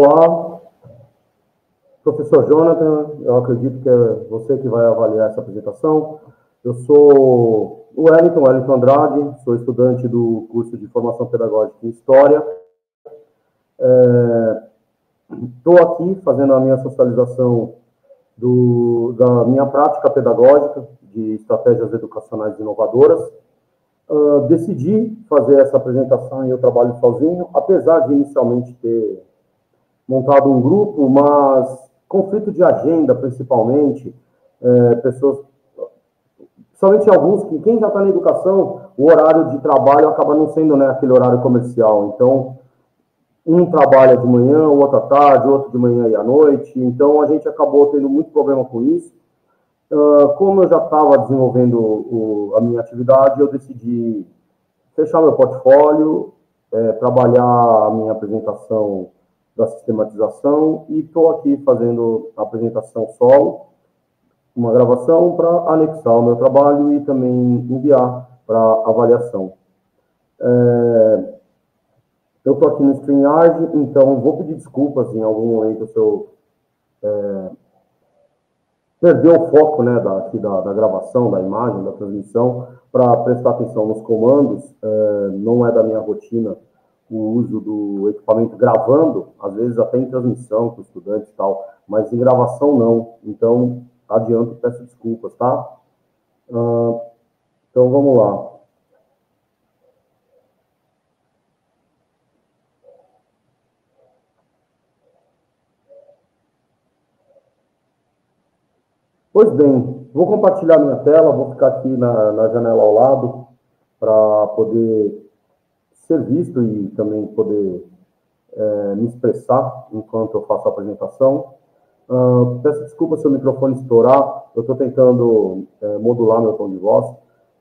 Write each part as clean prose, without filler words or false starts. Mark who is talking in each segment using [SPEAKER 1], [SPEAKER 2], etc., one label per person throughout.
[SPEAKER 1] Olá, professor Jonathan, eu acredito que é você que vai avaliar essa apresentação. Eu sou o Wellington Andrade, sou estudante do curso de Formação Pedagógica em História. Estou aqui fazendo a minha socialização da minha prática pedagógica de estratégias educacionais inovadoras. Decidi fazer essa apresentação e eu trabalho sozinho, apesar de inicialmente ter montado um grupo, mas conflito de agenda, principalmente, pessoas, somente alguns, que quem já está na educação, o horário de trabalho acaba não sendo, né, aquele horário comercial. Então, um trabalha de manhã, o outro à tarde, outro de manhã e à noite. Então, a gente acabou tendo muito problema com isso. Como eu já estava desenvolvendo a minha atividade, eu decidi fechar meu portfólio, trabalhar a minha apresentação da sistematização e estou aqui fazendo a apresentação solo, uma gravação para anexar o meu trabalho e também enviar para avaliação. Eu estou aqui no StreamYard, então vou pedir desculpas em algum momento se eu perder o foco, né, da gravação, da imagem, da transmissão, para prestar atenção nos comandos. Não é da minha rotina o uso do equipamento gravando, às vezes até em transmissão com estudantes e tal, mas em gravação não. Então, adianto e peço desculpas, tá? Então, vamos lá. Pois bem, vou compartilhar minha tela, vou ficar aqui na janela ao lado para poder ser visto e também poder me expressar enquanto eu faço a apresentação. Peço desculpa se o microfone estourar, eu estou tentando modular meu tom de voz.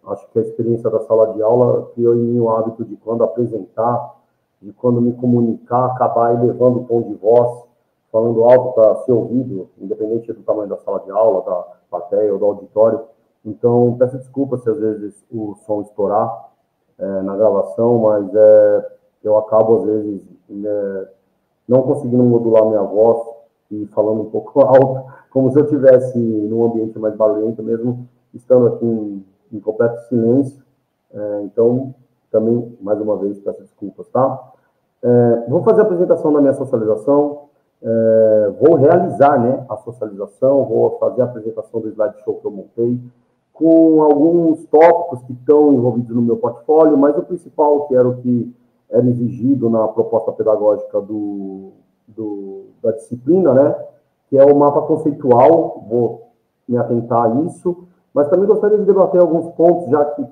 [SPEAKER 1] Acho que a experiência da sala de aula criou em mim o hábito de, quando apresentar, de quando me comunicar, acabar elevando o tom de voz, falando alto para ser ouvido, independente do tamanho da sala de aula, da plateia ou do auditório. Então, peço desculpa se às vezes o som estourar na gravação, mas eu acabo, às vezes, não conseguindo modular minha voz e falando um pouco alto, como se eu estivesse num ambiente mais barulhento, mesmo estando aqui em completo silêncio. Então, também, mais uma vez, peço desculpas, tá? Vou fazer a apresentação da minha socialização, vou realizar, né, a socialização, vou fazer a apresentação do slideshow que eu montei, com alguns tópicos que estão envolvidos no meu portfólio, mas o principal, que era o que era exigido na proposta pedagógica da disciplina, né, que é o mapa conceitual, vou me atentar a isso, mas também gostaria de debater alguns pontos, já que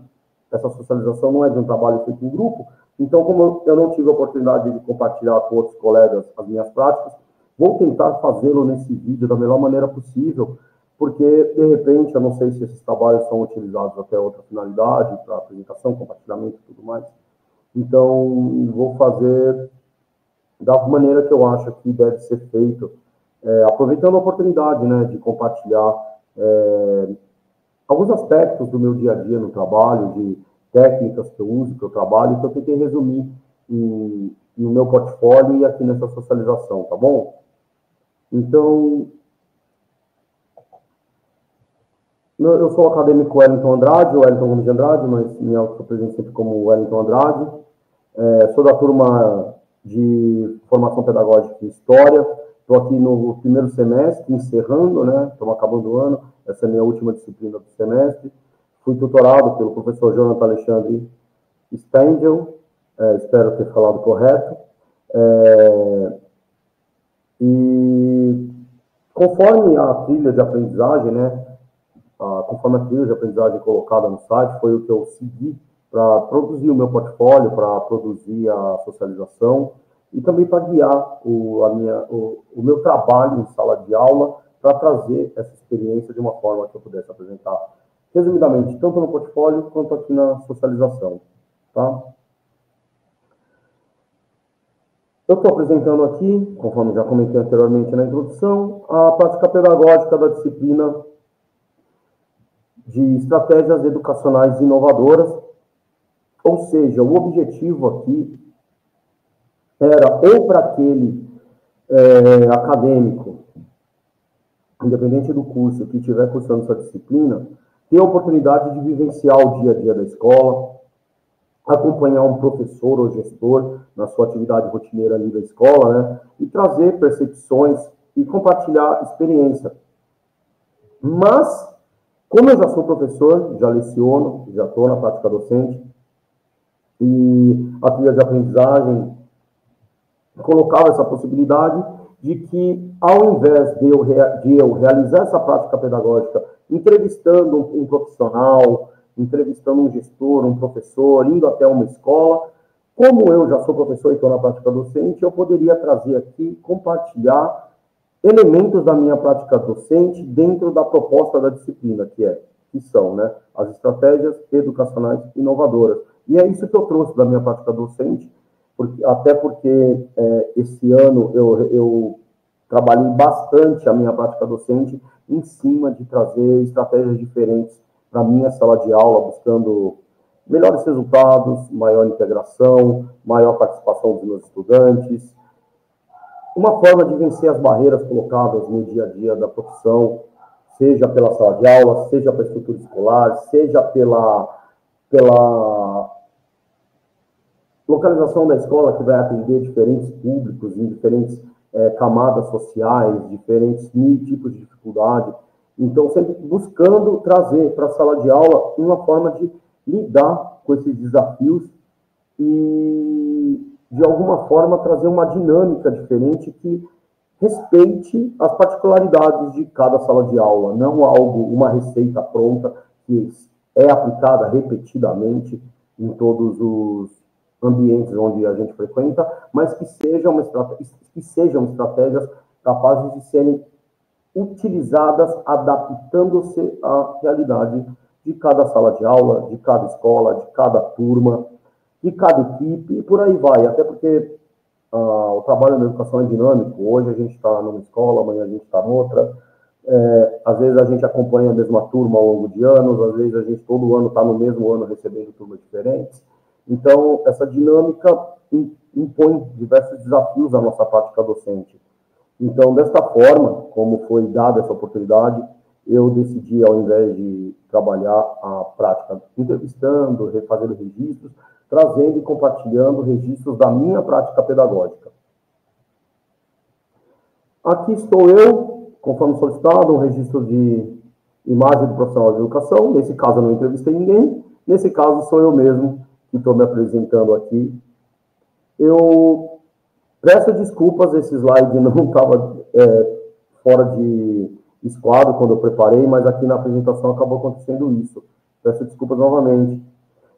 [SPEAKER 1] essa socialização não é de um trabalho feito em grupo, então, como eu não tive a oportunidade de compartilhar com outros colegas as minhas práticas, vou tentar fazê-lo nesse vídeo da melhor maneira possível, porque, de repente, eu não sei se esses trabalhos são utilizados até outra finalidade, para apresentação, compartilhamento e tudo mais. Então, vou fazer da maneira que eu acho que deve ser feito, aproveitando a oportunidade, né, de compartilhar alguns aspectos do meu dia a dia no trabalho, de técnicas que eu uso, que eu trabalho, que eu tentei resumir no meu portfólio e aqui nessa socialização, tá bom? Então, eu sou o acadêmico Wellington Andrade, ou Wellington Gomes de Andrade, mas me apresento sempre como Wellington Andrade. Sou da turma de Formação Pedagógica em História. Estou aqui no primeiro semestre, encerrando, né? Estamos acabando o ano. Essa é a minha última disciplina do semestre. Fui tutorado pelo professor Jonathan Alexandre Stengel, espero ter falado correto. E conforme a trilha de aprendizagem, né? Conforme a trilha de aprendizagem colocada no site, foi o que eu segui para produzir o meu portfólio, para produzir a socialização e também para guiar o meu trabalho em sala de aula, para trazer essa experiência de uma forma que eu pudesse apresentar resumidamente, tanto no portfólio quanto aqui na socialização, tá? Eu estou apresentando aqui, conforme já comentei anteriormente na introdução, a prática pedagógica da disciplina de estratégias educacionais inovadoras, ou seja, o objetivo aqui era ou para aquele acadêmico, independente do curso, que estiver cursando essa disciplina, ter a oportunidade de vivenciar o dia a dia da escola, acompanhar um professor ou gestor na sua atividade rotineira ali da escola, né? E trazer percepções e compartilhar experiência. Mas, como eu já sou professor, já leciono, já estou na prática docente, e a trilha de aprendizagem colocava essa possibilidade de que, ao invés de eu realizar essa prática pedagógica entrevistando um profissional, entrevistando um gestor, um professor, indo até uma escola, como eu já sou professor e estou na prática docente, eu poderia trazer aqui, compartilhar elementos da minha prática docente dentro da proposta da disciplina, que são, né, as estratégias educacionais inovadoras. E é isso que eu trouxe da minha prática docente, até porque esse ano eu trabalhei bastante a minha prática docente em cima de trazer estratégias diferentes para a minha sala de aula, buscando melhores resultados, maior integração, maior participação dos meus estudantes, uma forma de vencer as barreiras colocadas no dia a dia da profissão, seja pela sala de aula, seja pela estrutura escolar, seja pela localização da escola, que vai atender diferentes públicos, em diferentes camadas sociais, diferentes tipos de dificuldade. Então, sempre buscando trazer para a sala de aula uma forma de lidar com esses desafios e, de alguma forma, trazer uma dinâmica diferente que respeite as particularidades de cada sala de aula, não uma receita pronta que é aplicada repetidamente em todos os ambientes onde a gente frequenta, mas que sejam estratégias capazes de serem utilizadas adaptando-se à realidade de cada sala de aula, de cada escola, de cada turma, de cada equipe, e por aí vai. Até porque o trabalho na educação é dinâmico. Hoje a gente está numa escola, amanhã a gente está noutra. Às vezes a gente acompanha a mesma turma ao longo de anos, às vezes a gente todo ano está no mesmo ano recebendo turmas diferentes. Então, essa dinâmica impõe diversos desafios à nossa prática docente. Então, desta forma, como foi dada essa oportunidade, eu decidi, ao invés de trabalhar a prática entrevistando, refazendo registros, trazendo e compartilhando registros da minha prática pedagógica. Aqui estou eu, conforme solicitado, um registro de imagem do profissional de educação. Nesse caso, eu não entrevistei ninguém. Nesse caso, sou eu mesmo que estou me apresentando aqui. Eu peço desculpas, esse slide não estava fora de esquadro quando eu preparei, mas aqui na apresentação acabou acontecendo isso. Peço desculpas novamente.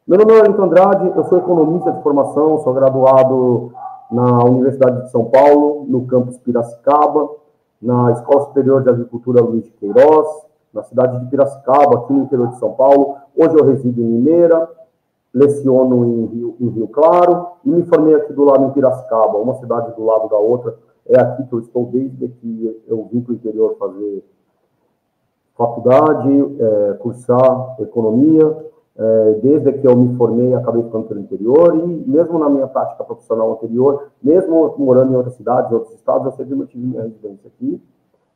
[SPEAKER 1] Meu nome é Wellington Andrade, eu sou economista de formação, sou graduado na Universidade de São Paulo, no campus Piracicaba, na Escola Superior de Agricultura Luiz de Queiroz, na cidade de Piracicaba, aqui no interior de São Paulo. Hoje eu resido em Limeira, leciono em Rio Claro e me formei aqui do lado em Piracicaba, uma cidade do lado da outra. É aqui que eu estou desde que eu vim para o interior fazer faculdade, cursar economia. Desde que eu me formei, acabei ficando pelo interior e mesmo na minha prática profissional anterior, mesmo morando em outras cidades, em outros estados, eu sempre mantive minha residência aqui,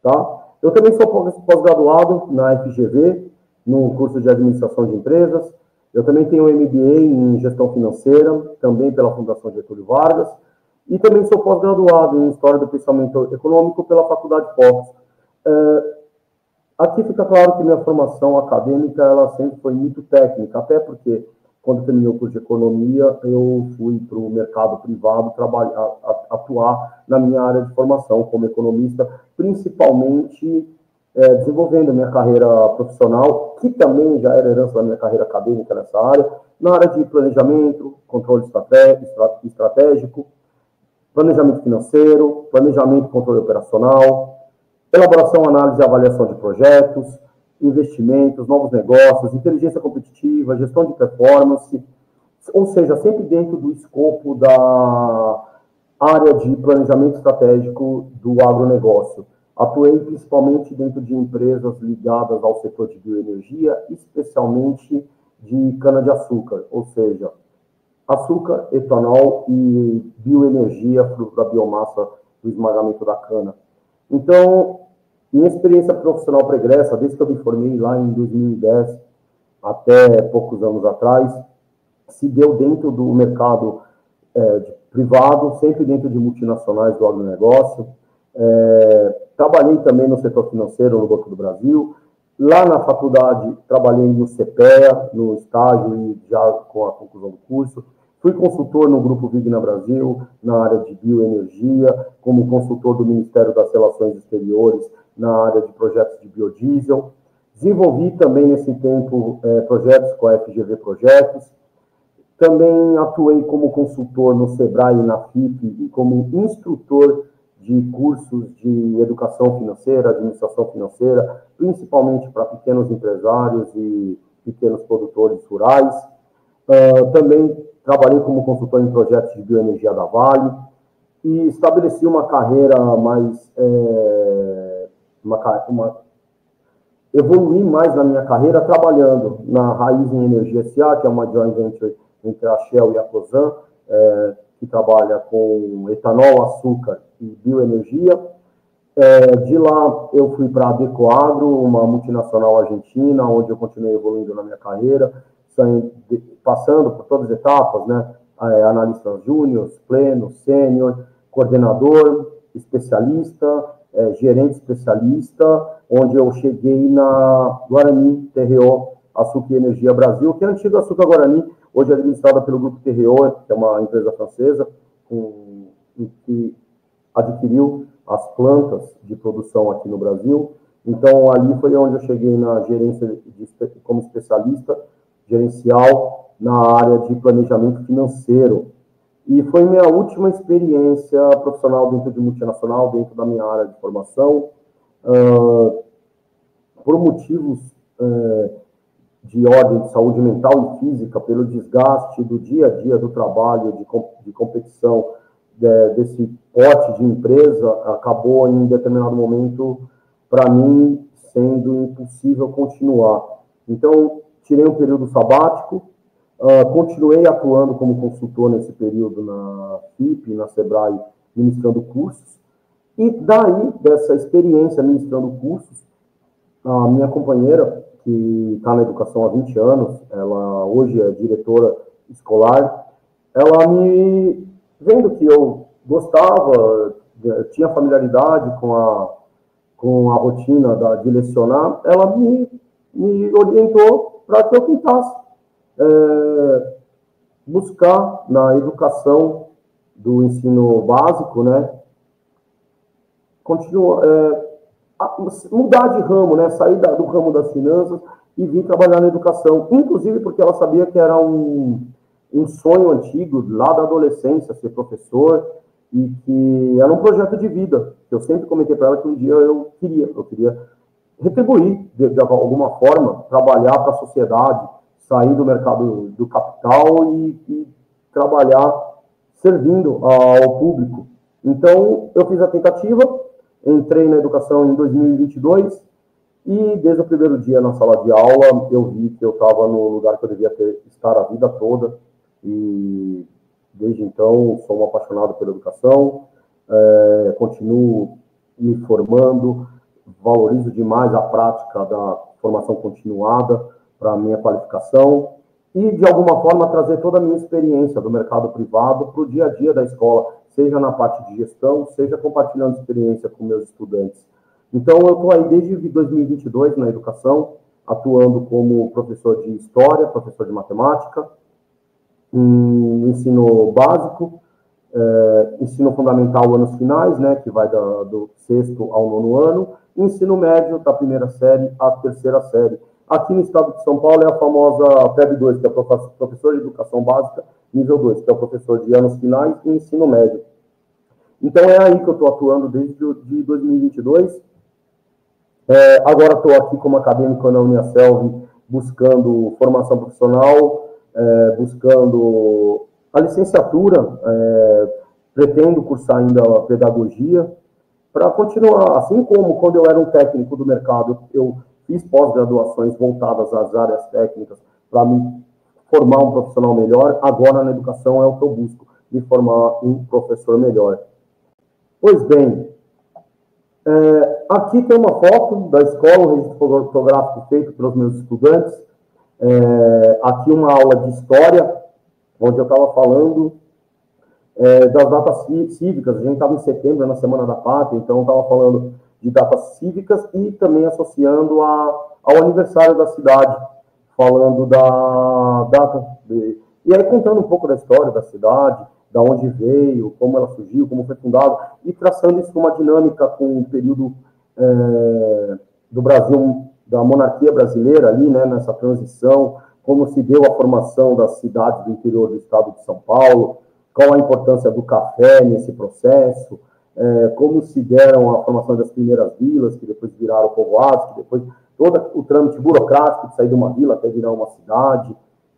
[SPEAKER 1] tá? Eu também sou pós-graduado na FGV, no curso de Administração de Empresas. Eu também tenho um MBA em Gestão Financeira, também pela Fundação Getúlio Vargas, e também sou pós-graduado em História do Pensamento Econômico pela Faculdade Fox. Aqui fica claro que minha formação acadêmica ela sempre foi muito técnica, até porque quando terminei o curso de economia, eu fui para o mercado privado atuar na minha área de formação como economista, principalmente desenvolvendo minha carreira profissional, que também já era herança da minha carreira acadêmica nessa área, na área de planejamento, controle estratégico, planejamento financeiro, planejamento e controle operacional, elaboração, análise e avaliação de projetos, investimentos, novos negócios, inteligência competitiva, gestão de performance, ou seja, sempre dentro do escopo da área de planejamento estratégico do agronegócio. Atuei principalmente dentro de empresas ligadas ao setor de bioenergia, especialmente de cana-de-açúcar, ou seja, açúcar, etanol e bioenergia, fruto da biomassa do esmagamento da cana. Então, minha experiência profissional pregressa, desde que eu me formei lá em 2010 até poucos anos atrás, se deu dentro do mercado privado, sempre dentro de multinacionais do agronegócio. Trabalhei também no setor financeiro, no Banco do Brasil. Lá na faculdade, trabalhei no CPEA, no estágio e já com a conclusão do curso. Fui consultor no Grupo Vigna Brasil, na área de bioenergia, como consultor do Ministério das Relações Exteriores, na área de projetos de biodiesel. Desenvolvi também, nesse tempo, projetos com a FGV Projetos. Também atuei como consultor no SEBRAE e na FIP e como instrutor de cursos de educação financeira, administração financeira, principalmente para pequenos empresários e pequenos produtores rurais. Também trabalhei como consultor em projetos de bioenergia da Vale e estabeleci uma carreira mais... evoluí mais na minha carreira trabalhando na Raiz em Energia S.A., que é uma joint venture entre a Shell e a Cosan, que trabalha com etanol, açúcar e bioenergia. De lá, eu fui para a Adecoagro, uma multinacional argentina, onde eu continuei evoluindo na minha carreira, passando por todas as etapas, né? Analista júnior, pleno, sênior, coordenador, especialista, gerente especialista, onde eu cheguei na Guarani TRO Açúcar e Energia Brasil, que é a antiga Açúcar Guarani, hoje é administrada pelo Grupo TRO, que é uma empresa francesa, que adquiriu as plantas de produção aqui no Brasil. Então, ali foi onde eu cheguei na gerência como especialista gerencial na área de planejamento financeiro. E foi minha última experiência profissional dentro de multinacional, dentro da minha área de formação, por motivos de ordem de saúde mental e física, pelo desgaste do dia a dia do trabalho, de competição, desse porte de empresa, acabou em determinado momento, para mim, sendo impossível continuar. Então, tirei um período sabático, continuei atuando como consultor nesse período na FIP, na SEBRAE, ministrando cursos, e daí, dessa experiência ministrando cursos, a minha companheira, que está na educação há 20 anos, ela hoje é diretora escolar, ela vendo que eu gostava, tinha familiaridade com a rotina de lecionar, ela me orientou para que eu tentasse buscar na educação do ensino básico, né, mudar de ramo, né, sair do ramo das finanças e vir trabalhar na educação, inclusive porque ela sabia que era um sonho antigo, lá da adolescência, ser professor, e que era um projeto de vida, que eu sempre comentei para ela que um dia eu queria retribuir, de alguma forma, trabalhar para a sociedade, sair do mercado do capital e trabalhar servindo ao público. Então, eu fiz a tentativa, entrei na educação em 2022 e desde o primeiro dia na sala de aula eu vi que eu estava no lugar que eu devia estar a vida toda e desde então sou um apaixonado pela educação, continuo me formando, valorizo demais a prática da formação continuada para a minha qualificação e, de alguma forma, trazer toda a minha experiência do mercado privado para o dia a dia da escola, seja na parte de gestão, seja compartilhando experiência com meus estudantes. Então, eu estou aí desde 2022 na educação, atuando como professor de história, professor de matemática, em ensino básico, ensino fundamental anos finais, né, que vai do 6º ao 9º ano, e ensino médio da 1ª série à 3ª série. Aqui no estado de São Paulo é a famosa PEB 2, que é o professor de educação básica, nível 2, que é o professor de anos finais e ensino médio. Então é aí que eu estou atuando desde 2022. Agora estou aqui como acadêmico na Uniaselv, buscando formação profissional, buscando a licenciatura, pretendo cursar ainda a pedagogia, para continuar, assim como quando eu era um técnico do mercado, eu fiz pós-graduações voltadas às áreas técnicas para me formar um profissional melhor, agora na educação é o que eu busco, me formar um professor melhor. Pois bem, aqui tem uma foto da escola, um registro fotográfico feito pelos meus estudantes. Aqui uma aula de história, onde eu estava falando das datas cívicas. A gente estava em setembro, na Semana da Pátria, então eu estava falando de datas cívicas e também associando ao aniversário da cidade, falando da data. E aí contando um pouco da história da cidade, da onde veio, como ela surgiu, como foi fundada, e traçando isso uma dinâmica com o período do Brasil, da monarquia brasileira ali, né, nessa transição, como se deu a formação das cidades do interior do estado de São Paulo, qual a importância do café nesse processo, como se deram a formação das primeiras vilas, que depois viraram povoados, que depois todo o trâmite burocrático de sair de uma vila até virar uma cidade.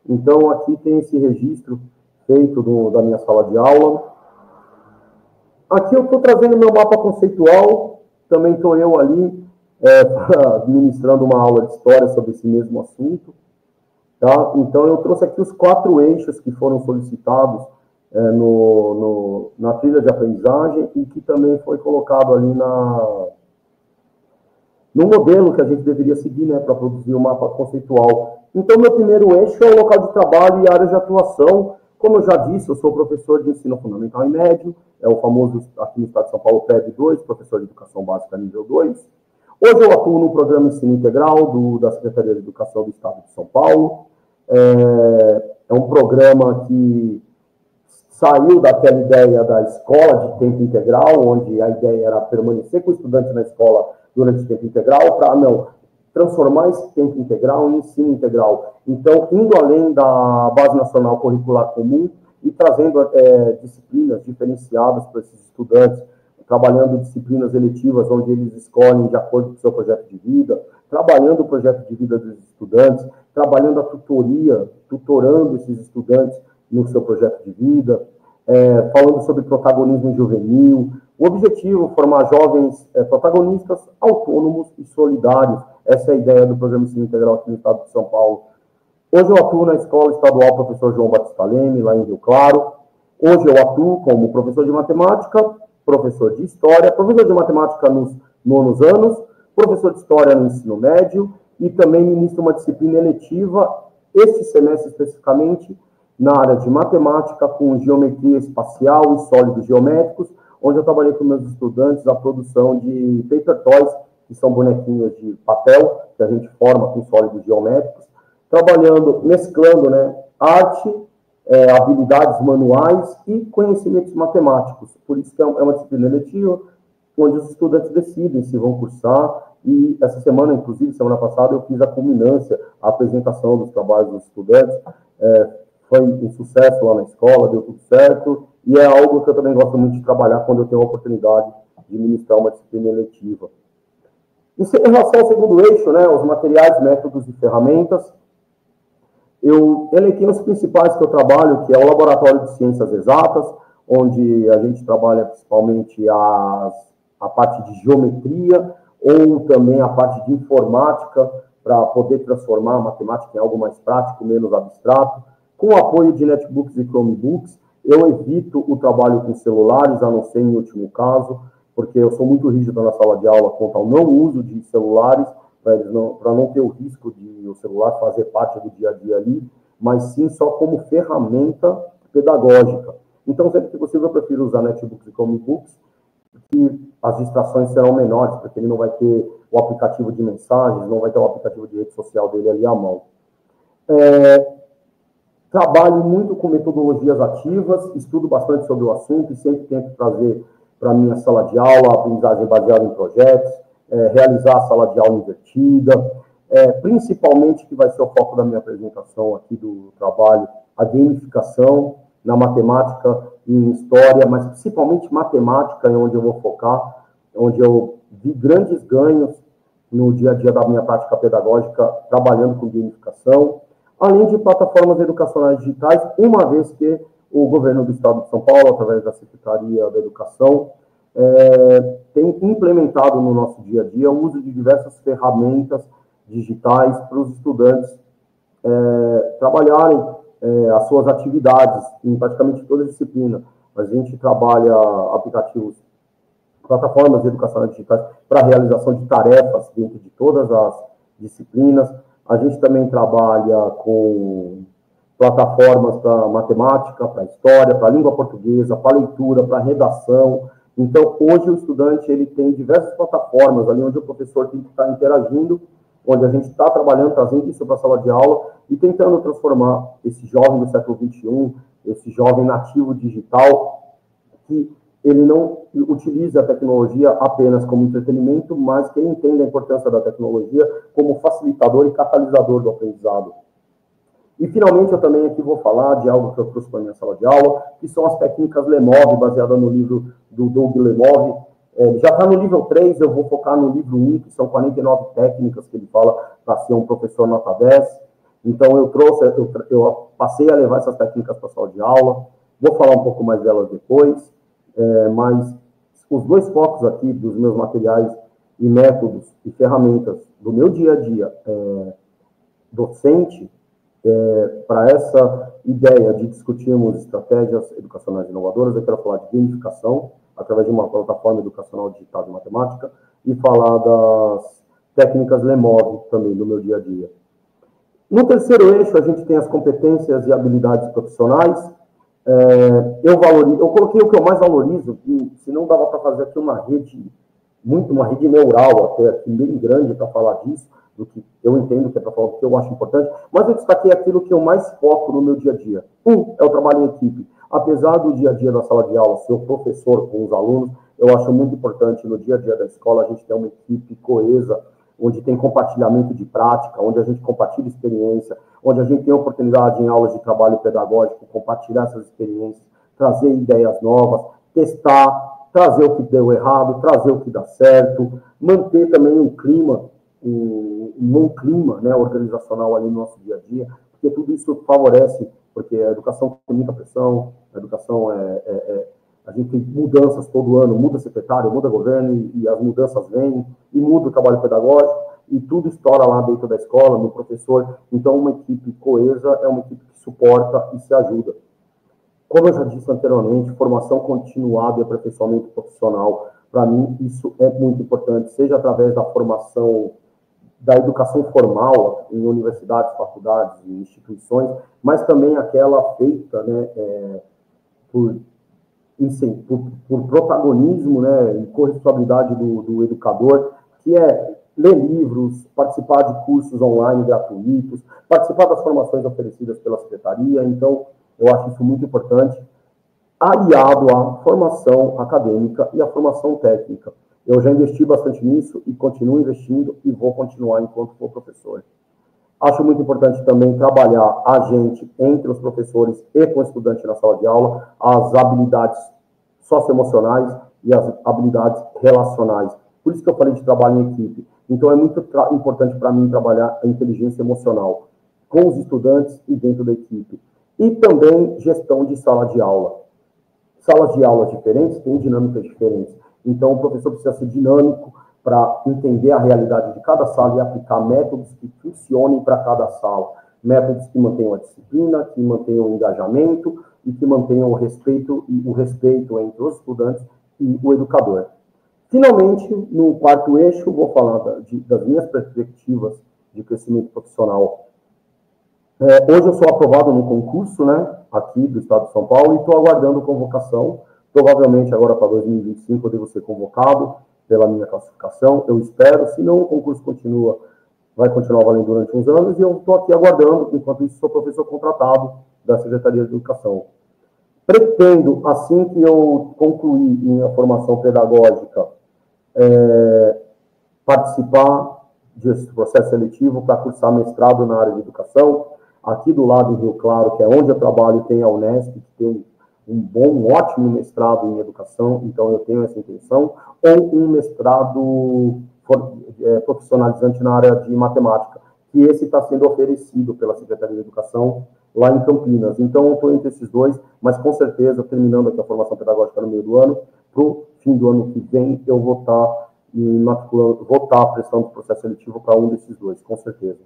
[SPEAKER 1] Então, aqui tem esse registro feito da minha sala de aula. Aqui eu estou trazendo meu mapa conceitual, também estou eu ali administrando uma aula de história sobre esse mesmo assunto. Tá? Então, eu trouxe aqui os 4 eixos que foram solicitados na trilha de aprendizagem e que também foi colocado ali no modelo que a gente deveria seguir, né, para produzir o mapa conceitual. Então, meu primeiro eixo é o local de trabalho e área de atuação. Como eu já disse, eu sou professor de ensino fundamental e médio, é o famoso, aqui no estado de São Paulo, PEB 2, professor de educação básica nível 2. Hoje eu atuo no programa Ensino Integral da Secretaria de Educação do Estado de São Paulo. É um programa que saiu daquela ideia da escola de tempo integral, onde a ideia era permanecer com o estudante na escola durante o tempo integral, para transformar esse tempo integral em ensino integral. Então, indo além da Base Nacional Curricular Comum e trazendo disciplinas diferenciadas para esses estudantes, trabalhando disciplinas eletivas onde eles escolhem de acordo com o seu projeto de vida, trabalhando o projeto de vida dos estudantes, trabalhando a tutoria, tutorando esses estudantes no seu projeto de vida, falando sobre protagonismo juvenil. O objetivo é formar jovens protagonistas, autônomos e solidários. Essa é a ideia do Programa Ensino Integral aqui no estado de São Paulo. Hoje eu atuo na Escola Estadual Professor João Batista Leme, lá em Rio Claro. Hoje eu atuo como professor de matemática, professor de história, professor de matemática nos 9º anos, professor de história no ensino médio e também ministro uma disciplina eletiva, esse semestre especificamente, na área de matemática, com geometria espacial e sólidos geométricos, onde eu trabalhei com meus estudantes a produção de paper toys, que são bonequinhos de papel, que a gente forma com sólidos geométricos, trabalhando, mesclando, né, arte, habilidades manuais e conhecimentos matemáticos. Por isso que é uma disciplina eletiva, onde os estudantes decidem se vão cursar, e essa semana, inclusive, semana passada, eu fiz a culminância, a apresentação dos trabalhos dos estudantes, foi um sucesso lá na escola, deu tudo certo, e é algo que eu também gosto muito de trabalhar quando eu tenho a oportunidade de ministrar uma disciplina eletiva. Em relação ao segundo eixo, né, os materiais, métodos e ferramentas, eu elenquei os principais que eu trabalho, que é o Laboratório de Ciências Exatas, onde a gente trabalha principalmente a parte de geometria, ou também a parte de informática, para poder transformar a matemática em algo mais prático, menos abstrato. Com o apoio de netbooks e Chromebooks, eu evito o trabalho com celulares, a não ser em último caso, porque eu sou muito rígido na sala de aula quanto ao não uso de celulares, para não ter o risco de o celular fazer parte do dia a dia ali, mas sim só como ferramenta pedagógica. Então, sempre que possível, eu prefiro usar netbooks e Chromebooks, que as distrações serão menores, porque ele não vai ter o aplicativo de mensagens, não vai ter o aplicativo de rede social dele ali à mão. Trabalho muito com metodologias ativas, estudo bastante sobre o assunto e sempre tento trazer para a minha sala de aula a aprendizagem baseada em projetos, realizar a sala de aula invertida, principalmente, que vai ser o foco da minha apresentação aqui do trabalho, a gamificação na matemática e em história, mas principalmente matemática é onde eu vou focar, onde eu vi grandes ganhos no dia a dia da minha prática pedagógica, trabalhando com gamificação, além de plataformas educacionais digitais, uma vez que o governo do estado de São Paulo, através da Secretaria da Educação, tem implementado no nosso dia a dia o uso de diversas ferramentas digitais para os estudantes trabalharem as suas atividades em praticamente toda a disciplina. A gente trabalha aplicativos plataformas educacionais digitais para a realização de tarefas dentro de todas as disciplinas. A gente também trabalha com plataformas para matemática, para história, para língua portuguesa, para leitura, para redação. Então, hoje o estudante ele tem diversas plataformas ali onde o professor tem que estar interagindo, onde a gente está trabalhando, trazendo isso para a sala de aula e tentando transformar esse jovem do século XXI, esse jovem nativo digital, que ele não utiliza a tecnologia apenas como entretenimento, mas que ele entenda a importância da tecnologia como facilitador e catalisador do aprendizado. E, finalmente, eu também aqui vou falar de algo que eu trouxe para a minha sala de aula, que são as técnicas Lemov, baseadas no livro do Doug Lemov. Já está no nível 3, eu vou focar no livro 1, que são 49 técnicas que ele fala para ser um professor nota 10. Então, eu passei a levar essas técnicas para a sala de aula, vou falar um pouco mais delas depois, mas os dois focos aqui dos meus materiais e métodos e ferramentas do meu dia a dia docente, para essa ideia de discutirmos estratégias educacionais inovadoras, eu quero falar de gamificação, através de uma plataforma educacional digital de matemática, e falar das técnicas Lemov também do meu dia a dia. No terceiro eixo, a gente tem as competências e habilidades profissionais. Eu coloquei o que eu mais valorizo, e se não dava para fazer aqui uma rede neural até aqui, bem grande para falar disso, do que eu entendo que é para falar, do que eu acho importante, mas eu destaquei aquilo que eu mais foco no meu dia a dia. É o trabalho em equipe. Apesar do dia a dia da sala de aula ser o professor com os alunos, eu acho muito importante no dia a dia da escola a gente ter uma equipe coesa, onde tem compartilhamento de prática, onde a gente compartilha experiência, onde a gente tem oportunidade em aulas de trabalho pedagógico, compartilhar essas experiências, trazer ideias novas, testar, trazer o que deu errado, trazer o que dá certo, manter também um clima né, organizacional ali no nosso dia a dia, porque tudo isso favorece, porque a educação tem muita pressão, a educação a gente tem mudanças todo ano, muda secretário, muda governo, e as mudanças vêm, e muda o trabalho pedagógico, e tudo estoura lá dentro da escola, no professor. Então, uma equipe coesa é uma equipe que suporta e se ajuda. Como eu já disse anteriormente, formação continuada e aperfeiçoamento profissional, para mim, isso é muito importante, seja através da formação da educação formal em universidades, faculdades e instituições, mas também aquela feita, né, por protagonismo, né, e corresponsabilidade do educador, que é ler livros, participar de cursos online gratuitos, participar das formações oferecidas pela secretaria. Então, eu acho isso muito importante, aliado à formação acadêmica e à formação técnica. Eu já investi bastante nisso e continuo investindo e vou continuar enquanto for professor. Acho muito importante também trabalhar a gente, entre os professores e com o estudante na sala de aula, as habilidades socioemocionais e as habilidades relacionais. Por isso que eu falei de trabalho em equipe. Então, é muito importante para mim trabalhar a inteligência emocional com os estudantes e dentro da equipe. E também gestão de sala de aula. Salas de aula diferentes têm dinâmicas diferentes. Então, o professor precisa ser dinâmico para entender a realidade de cada sala e aplicar métodos que funcionem para cada sala. Métodos que mantenham a disciplina, que mantenham o engajamento e que mantenham o respeito entre os estudantes e o educador. Finalmente, no quarto eixo, vou falar das minhas perspectivas de crescimento profissional. Hoje eu sou aprovado no concurso, né, aqui do Estado de São Paulo, e estou aguardando convocação. Provavelmente agora para 2025 eu devo ser convocado pela minha classificação, eu espero. Se não, o concurso vai continuar valendo durante uns anos, e eu estou aqui aguardando. Enquanto isso, sou professor contratado da Secretaria de Educação. Pretendo, assim que eu concluir minha formação pedagógica, participar desse processo seletivo para cursar mestrado na área de educação. Aqui do lado, em Rio Claro, que é onde eu trabalho, tem a Unesp, que tem um ótimo mestrado em educação, então eu tenho essa intenção, ou um mestrado profissionalizante na área de matemática, que esse está sendo oferecido pela Secretaria de Educação lá em Campinas. Então, eu estou entre esses dois, mas com certeza, terminando aqui a formação pedagógica no meio do ano, para o fim do ano que vem, eu vou estar prestando processo seletivo para um desses dois, com certeza.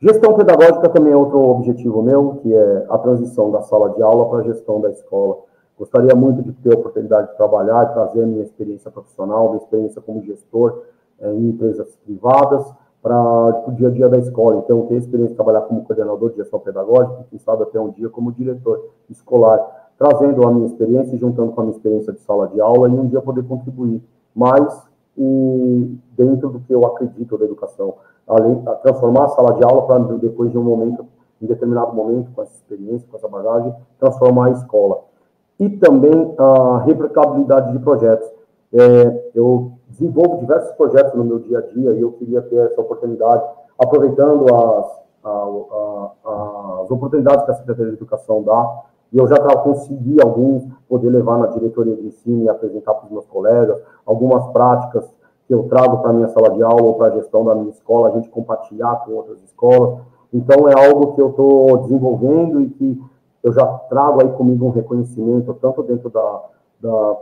[SPEAKER 1] Gestão pedagógica também é outro objetivo meu, que é a transição da sala de aula para a gestão da escola. Gostaria muito de ter a oportunidade de trabalhar e trazer a minha experiência profissional, minha experiência como gestor em empresas privadas para o dia a dia da escola. Então, ter experiência de trabalhar como coordenador de gestão pedagógica e, quem sabe, até um dia como diretor escolar, trazendo a minha experiência e juntando com a minha experiência de sala de aula e um dia poder contribuir mais dentro do que eu acredito da educação. Além de transformar a sala de aula para depois de um momento, em determinado momento, com essa experiência, com essa bagagem, transformar a escola. E também a replicabilidade de projetos. Eu desenvolvo diversos projetos no meu dia a dia e eu queria ter essa oportunidade, aproveitando as oportunidades que a Secretaria de Educação dá, e eu já consegui alguns poder levar na diretoria de ensino e apresentar para os meus colegas, algumas práticas que eu trago para a minha sala de aula ou para a gestão da minha escola, a gente compartilhar com outras escolas. Então, é algo que eu estou desenvolvendo e que eu já trago aí comigo um reconhecimento, tanto dentro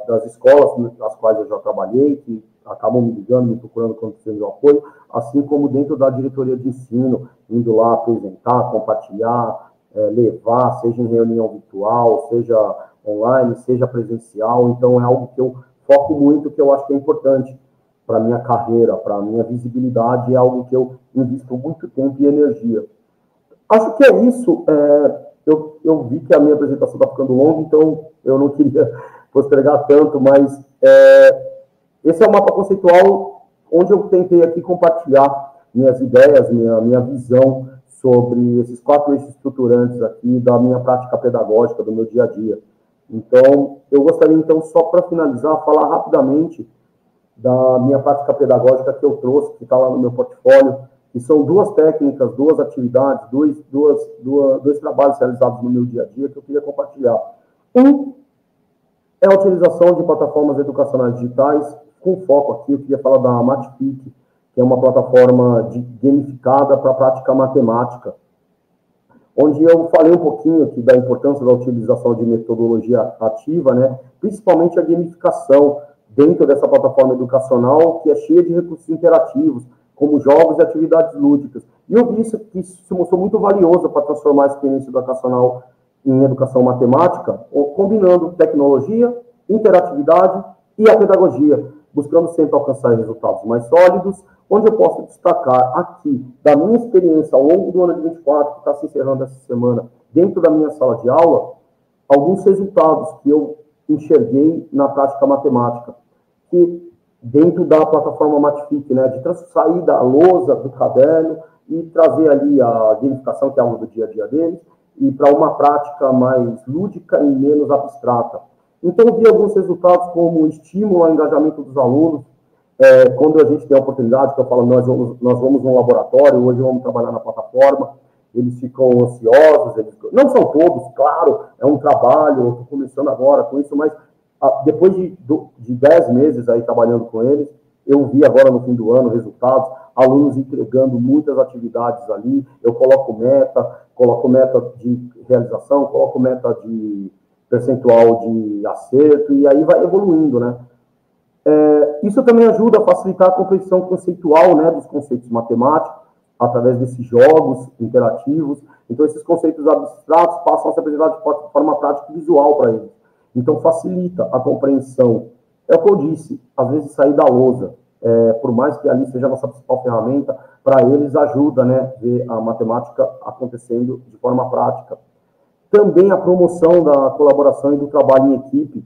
[SPEAKER 1] das escolas nas quais eu já trabalhei, que acabam me ligando, me procurando quando precisam de apoio, assim como dentro da diretoria de ensino, indo lá apresentar, compartilhar, levar, seja em reunião virtual, seja online, seja presencial. Então, é algo que eu foco muito, que eu acho que é importante para a minha carreira, para a minha visibilidade, é algo que eu invisto muito tempo e energia. Acho que é isso. Eu vi que a minha apresentação está ficando longa, então eu não queria postergar tanto, mas esse é o mapa conceitual onde eu tentei aqui compartilhar minhas ideias, minha visão sobre esses 4 eixos estruturantes aqui da minha prática pedagógica, do meu dia a dia. Então, eu gostaria, então, só para finalizar, falar rapidamente da minha prática pedagógica que eu trouxe, que está lá no meu portfólio, que são 2 técnicas, 2 atividades, dois trabalhos realizados no meu dia a dia que eu queria compartilhar. Um é a utilização de plataformas educacionais digitais, com foco aqui, eu queria falar da Matpic, que é uma plataforma gamificada para a prática matemática, onde eu falei um pouquinho aqui da importância da utilização de metodologia ativa, né? Principalmente a gamificação dentro dessa plataforma educacional, que é cheia de recursos interativos, como jogos e atividades lúdicas. E eu vi isso, que isso se mostrou muito valioso para transformar a experiência educacional em educação matemática, combinando tecnologia, interatividade e a pedagogia, buscando sempre alcançar resultados mais sólidos, onde eu posso destacar aqui, da minha experiência ao longo do ano de 24, que está se encerrando essa semana, dentro da minha sala de aula, alguns resultados que eu enxerguei na prática matemática, que dentro da plataforma Matfic, né, de sair da lousa, do caderno, e trazer ali a gamificação, que é algo do dia a dia deles, e para uma prática mais lúdica e menos abstrata. Então, eu vi alguns resultados como estímulo ao engajamento dos alunos, quando a gente tem a oportunidade, que eu falo, nós vamos num laboratório, hoje vamos trabalhar na plataforma, eles ficam ansiosos, não são todos, claro, é um trabalho, eu estou começando agora com isso, mas depois de 10 meses aí trabalhando com eles, eu vi agora no fim do ano resultados, alunos entregando muitas atividades ali, eu coloco meta de realização, coloco meta de percentual de acerto, e aí vai evoluindo, né? Isso também ajuda a facilitar a compreensão conceitual, né, dos conceitos matemáticos, através desses jogos interativos. Então, esses conceitos abstratos passam a ser apresentados de forma prática e visual para eles. Então, facilita a compreensão. É o que eu disse, às vezes sair da lousa, por mais que ali seja a nossa principal ferramenta, para eles ajuda, né, ver a matemática acontecendo de forma prática. Também a promoção da colaboração e do trabalho em equipe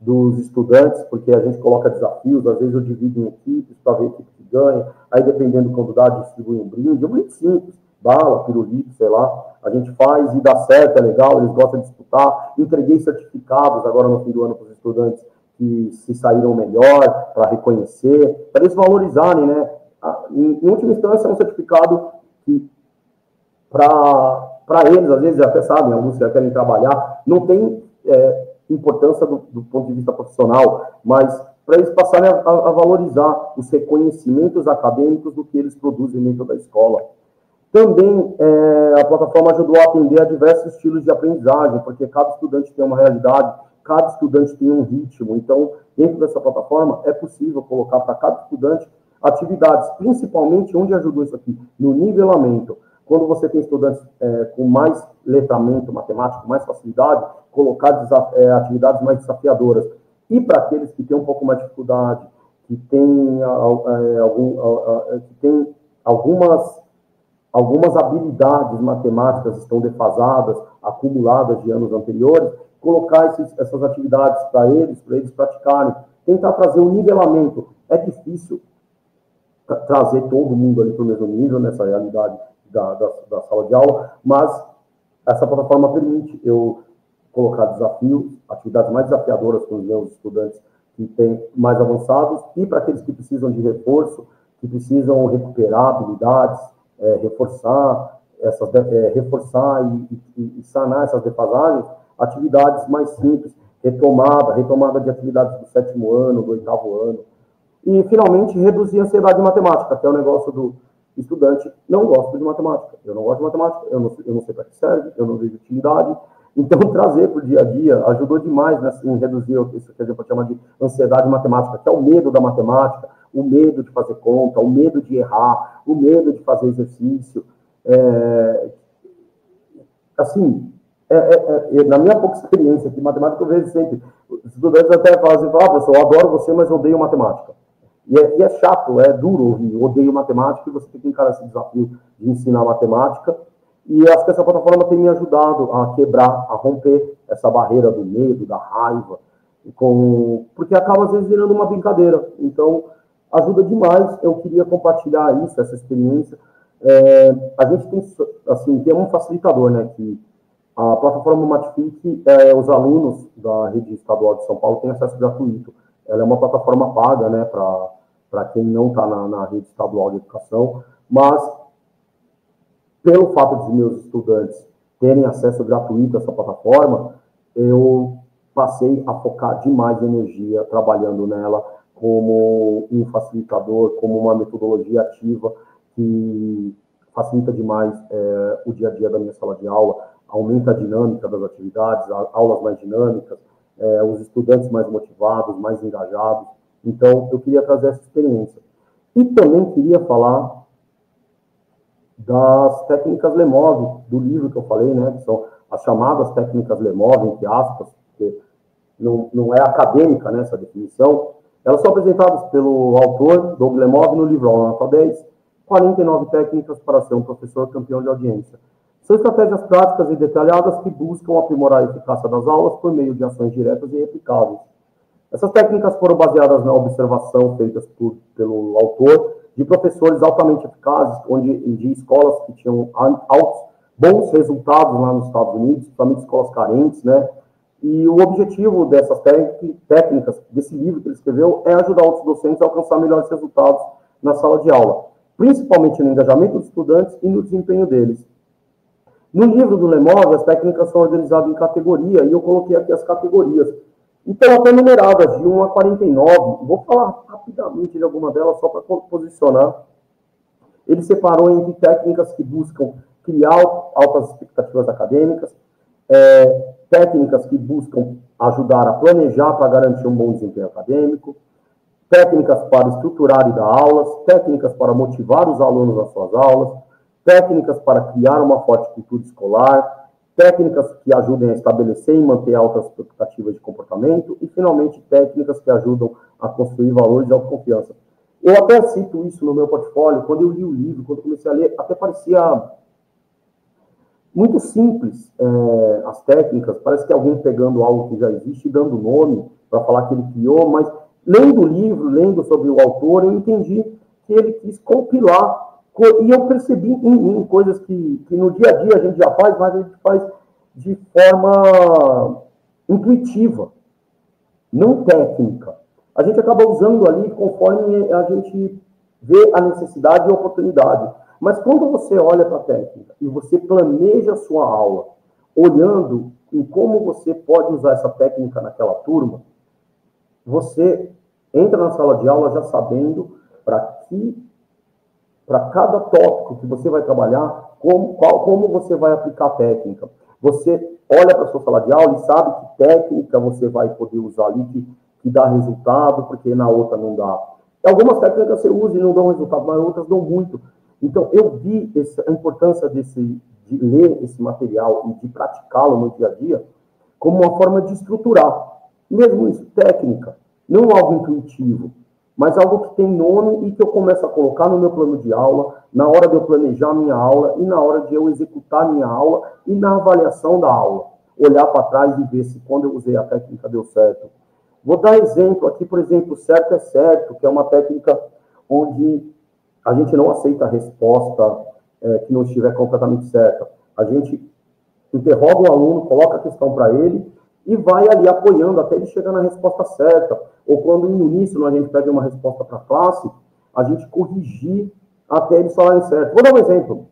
[SPEAKER 1] dos estudantes, porque a gente coloca desafios, às vezes eu divido em equipes para ver a equipe que ganha, aí dependendo do candidato distribui um brinde simples, bala, pirulito, sei lá, a gente faz e dá certo, é legal, eles gostam de disputar. Entreguei certificados agora no fim do ano para os estudantes que se saíram melhor, para reconhecer, para eles valorizarem, né? Em última instância, é um certificado que, para eles, às vezes, até sabem, alguns já querem trabalhar, não tem importância do ponto de vista profissional, mas para eles passarem a valorizar os reconhecimentos acadêmicos do que eles produzem dentro da escola. Também a plataforma ajudou a atender a diversos estilos de aprendizagem, porque cada estudante tem uma realidade, cada estudante tem um ritmo. Então, dentro dessa plataforma, é possível colocar para cada estudante atividades, principalmente onde ajudou isso aqui, no nivelamento. Quando você tem estudantes com mais letramento matemático, mais facilidade, colocar atividades mais desafiadoras. E para aqueles que têm um pouco mais de dificuldade, que têm algumas habilidades matemáticas estão defasadas, acumuladas de anos anteriores, colocar essas atividades para eles praticarem, tentar trazer um nivelamento. É difícil trazer todo mundo ali para o mesmo nível, nessa realidade da sala de aula, mas essa plataforma permite eu colocar desafios, atividades mais desafiadoras com os meus estudantes que têm mais avançados, e para aqueles que precisam de reforço, que precisam recuperar habilidades, reforçar e sanar essas defasagens, atividades mais simples, retomada de atividades do 7º ano, do 8º ano, e, finalmente, reduzir a ansiedade de matemática, que é o negócio do estudante. Não gosto de matemática, eu não gosto de matemática, eu não sei para que serve, eu não vejo utilidade. Então, trazer para o dia a dia ajudou demais, né, em reduzir isso que a gente pode chamar de ansiedade matemática, que é o medo da matemática, o medo de fazer conta, o medo de errar, o medo de fazer exercício. Na minha pouca experiência aqui, matemática, eu vejo sempre, os estudantes até falam assim, professor, eu adoro você, mas odeio matemática. E é chato, é duro ouvir, odeio matemática, e você tem que encarar esse desafio de ensinar matemática. E acho que essa plataforma tem me ajudado a quebrar, a romper essa barreira do medo, da raiva, porque acaba, às vezes, virando uma brincadeira. Então, ajuda demais. Eu queria compartilhar isso, essa experiência. A gente tem um facilitador, né, que a plataforma Matific, os alunos da rede estadual de São Paulo têm acesso gratuito. Ela é uma plataforma paga, né, para quem não está na rede estadual de educação, mas pelo fato de meus estudantes terem acesso gratuito a essa plataforma, eu passei a focar demais energia trabalhando nela como um facilitador, como uma metodologia ativa que facilita demais o dia a dia da minha sala de aula, aumenta a dinâmica das atividades, aulas mais dinâmicas, os estudantes mais motivados, mais engajados. Então, eu queria trazer essa experiência. E também queria falar das técnicas Lemov, do livro que eu falei, né, que são as chamadas técnicas Lemov, entre aspas, porque não é acadêmica, né, essa definição. Elas são apresentadas pelo autor, Doug Lemov, no livro Aula Nota 10, 49 técnicas para ser um professor campeão de audiência. São estratégias práticas e detalhadas que buscam aprimorar a eficácia das aulas por meio de ações diretas e replicáveis. Essas técnicas foram baseadas na observação feitas pelo autor de professores altamente eficazes, de escolas que tinham bons resultados lá nos Estados Unidos, principalmente escolas carentes, né? E o objetivo dessas técnicas, desse livro que ele escreveu, é ajudar outros docentes a alcançar melhores resultados na sala de aula, principalmente no engajamento dos estudantes e no desempenho deles. No livro do Lemov, as técnicas são organizadas em categoria, e eu coloquei aqui as categorias. E estão até numeradas, de 1 a 49. Vou falar rapidamente de alguma delas, só para posicionar. Ele separou entre técnicas que buscam criar altas expectativas acadêmicas, técnicas que buscam ajudar a planejar para garantir um bom desempenho acadêmico, técnicas para estruturar e dar aulas, técnicas para motivar os alunos nas suas aulas, técnicas para criar uma forte cultura escolar, técnicas que ajudem a estabelecer e manter altas expectativas de comportamento e, finalmente, técnicas que ajudam a construir valores de autoconfiança. Eu até cito isso no meu portfólio. Quando eu li o livro, quando eu comecei a ler, até parecia muito simples as técnicas, parece que alguém pegando algo que já existe e dando nome para falar que ele criou, mas lendo o livro, lendo sobre o autor, eu entendi que ele quis compilar. E eu percebi em mim coisas que no dia a dia a gente já faz, mas a gente faz de forma intuitiva, não técnica. A gente acaba usando ali conforme a gente vê a necessidade e a oportunidade. Mas quando você olha para a técnica e você planeja a sua aula, olhando em como você pode usar essa técnica naquela turma, você entra na sala de aula já sabendo para cada tópico que você vai trabalhar, como você vai aplicar a técnica. Você olha para a sua sala de aula e sabe que técnica você vai poder usar ali, que dá resultado, porque na outra não dá. Algumas técnicas você usa e não dão resultado, mas outras dão muito. Então, eu vi a importância de ler esse material e de praticá-lo no dia a dia, como uma forma de estruturar, mesmo isso, técnica, não algo intuitivo, mas algo que tem nome e que eu começo a colocar no meu plano de aula, na hora de eu planejar a minha aula e na hora de eu executar a minha aula e na avaliação da aula. Olhar para trás e ver se quando eu usei a técnica deu certo. Vou dar exemplo aqui, por exemplo, certo é certo, que é uma técnica onde a gente não aceita a resposta que não estiver completamente certa. A gente interroga o aluno, coloca a questão para ele e vai ali apoiando até ele chegar na resposta certa. Ou quando no início a gente pede uma resposta para a classe, a gente corrigir até eles falarem certo. Vou dar um exemplo.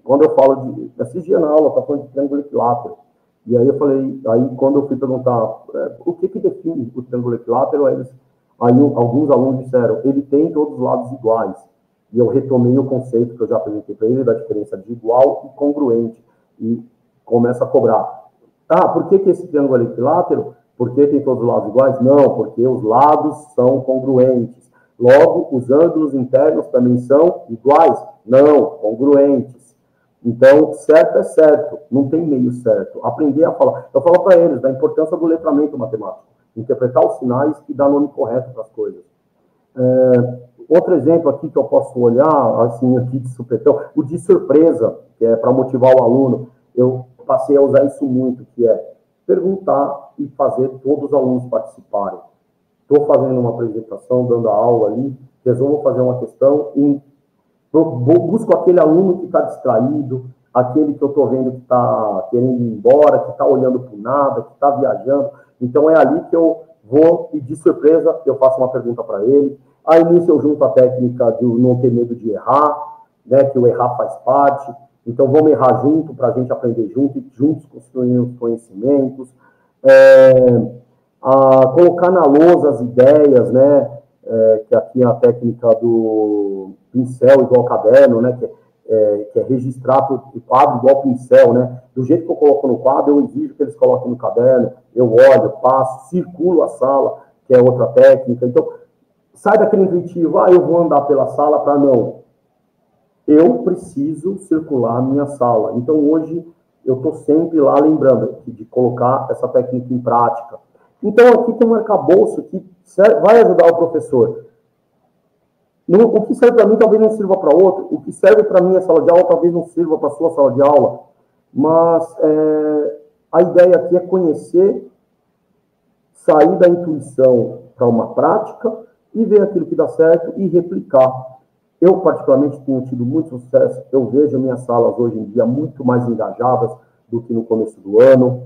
[SPEAKER 1] Quando eu falo de... Esses dias na aula, eu falando de triângulo equilátero. E aí eu falei, aí quando eu fui perguntar o que define o triângulo equilátero, aí alguns alunos disseram, ele tem todos os lados iguais. E eu retomei o conceito que eu já apresentei para ele, da diferença de igual e congruente. E começa a cobrar. Ah, por que esse triângulo é equilátero? Porque tem todos os lados iguais? Não, porque os lados são congruentes. Logo, os ângulos internos também são iguais? Não, congruentes. Então, certo é certo, não tem meio certo. Aprender a falar. Eu falo para eles da importância do letramento matemático, interpretar os sinais e dar nome correto para as coisas. Outro exemplo aqui que eu posso olhar, assim, aqui de supetão, o de surpresa, que é para motivar o aluno. Eu passei a usar isso muito, que é perguntar e fazer todos os alunos participarem. Estou fazendo uma apresentação, dando a aula ali, resolvo fazer uma questão e busco aquele aluno que está distraído, aquele que eu estou vendo que está querendo ir embora, que está olhando para nada, que está viajando. Então, é ali que eu vou e, de surpresa, eu faço uma pergunta para ele. Aí, nisso, eu junto a técnica de não ter medo de errar, né, que o errar faz parte. Então, vamos errar junto para a gente aprender junto e juntos construir os conhecimentos. Colocar na lousa as ideias, né? Que aqui é a técnica do pincel igual caderno, né? Que é registrar o quadro igual pincel, né? Do jeito que eu coloco no quadro, eu exijo que eles coloquem no caderno. Eu olho, passo, circulo a sala, que é outra técnica. Então, sai daquele intuitivo, eu vou andar pela sala para não. Eu preciso circular a minha sala. Então, hoje, eu estou sempre lá lembrando de colocar essa técnica em prática. Então, aqui tem um arcabouço que vai ajudar o professor. O que serve para mim talvez não sirva para outro. O que serve para mim a sala de aula talvez não sirva para a sua sala de aula. Mas a ideia aqui é conhecer, sair da intuição para uma prática e ver aquilo que dá certo e replicar. Eu, particularmente, tenho tido muito sucesso. Eu vejo minhas salas hoje em dia muito mais engajadas do que no começo do ano.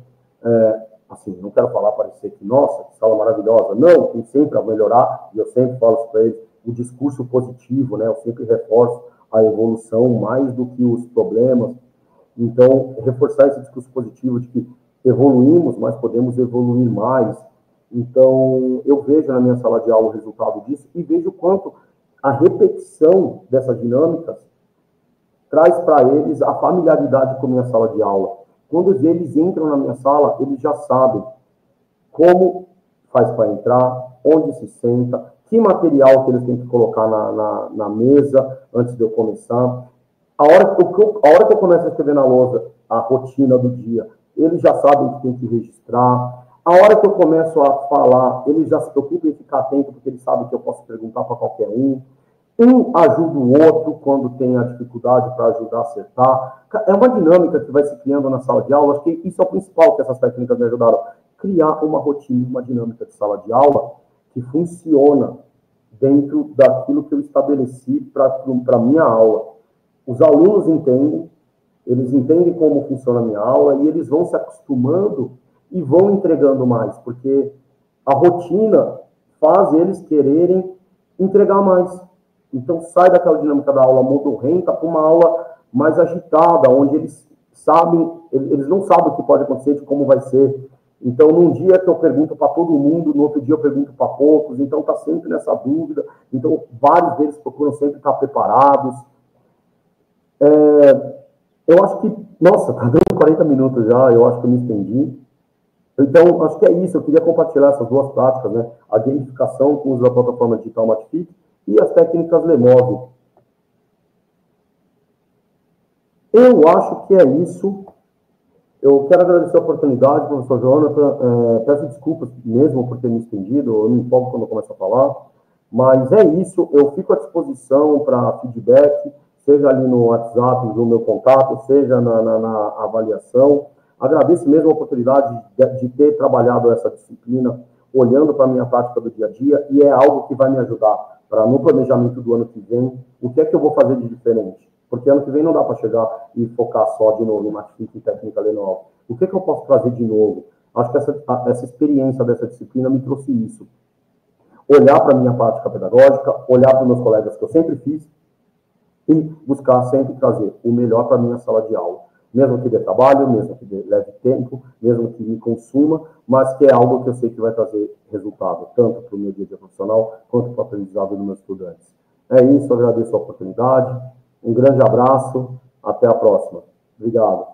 [SPEAKER 1] Assim, não quero falar, parecer que, nossa, que sala maravilhosa. Não, tem sempre a melhorar, e eu sempre falo isso para eles, o discurso positivo, né? Eu sempre reforço a evolução mais do que os problemas. Então, reforçar esse discurso positivo de que evoluímos, mas podemos evoluir mais. Então, eu vejo na minha sala de aula o resultado disso e vejo o quanto a repetição dessas dinâmicas traz para eles a familiaridade com a minha sala de aula. Quando eles entram na minha sala, eles já sabem como faz para entrar, onde se senta, que material que eles têm que colocar na mesa antes de eu começar. A hora que eu começo a escrever na lousa a rotina do dia, eles já sabem que tem que registrar. A hora que eu começo a falar, eles já se preocupam em ficar atento, porque eles sabem que eu posso perguntar para qualquer um. Um ajuda o outro quando tem a dificuldade para ajudar a acertar. É uma dinâmica que vai se criando na sala de aula. Acho que isso é o principal que essas técnicas me ajudaram. Criar uma rotina, uma dinâmica de sala de aula que funciona dentro daquilo que eu estabeleci para a minha aula. Os alunos entendem, eles entendem como funciona a minha aula e eles vão se acostumando e vão entregando mais, porque a rotina faz eles quererem entregar mais. Então, sai daquela dinâmica da aula modorrenta para uma aula mais agitada, onde eles sabem, eles não sabem o que pode acontecer, de como vai ser. Então, num dia que eu pergunto para todo mundo, no outro dia eu pergunto para poucos, então está sempre nessa dúvida. Então, vários deles procuram sempre estar preparados. Eu acho que, nossa, está dando 40 minutos já, eu acho que eu me estendi. Então, acho que é isso, eu queria compartilhar essas duas práticas, né? A gamificação com o uso da plataforma digital Matific e as técnicas Lemove. Eu acho que é isso. Eu quero agradecer a oportunidade, professor Jonathan. Peço desculpas mesmo por ter me estendido, eu me empolgo quando eu começo a falar, mas é isso, eu fico à disposição para feedback, seja ali no WhatsApp, no meu contato, seja na avaliação. Agradeço mesmo a oportunidade de ter trabalhado essa disciplina, olhando para a minha prática do dia a dia, e é algo que vai me ajudar para, no planejamento do ano que vem, o que é que eu vou fazer de diferente? Porque ano que vem não dá para chegar e focar só de novo em marketing e técnica legal. O que é que eu posso trazer de novo? Acho que essa experiência dessa disciplina me trouxe isso. Olhar para a minha prática pedagógica, olhar para os meus colegas que eu sempre fiz e buscar sempre trazer o melhor para a minha sala de aula. Mesmo que dê trabalho, mesmo que leve tempo, mesmo que me consuma, mas que é algo que eu sei que vai trazer resultado, tanto para o meu dia a dia profissional, quanto para o aprendizado dos meus estudantes. É isso, eu agradeço a oportunidade. Um grande abraço, até a próxima. Obrigado.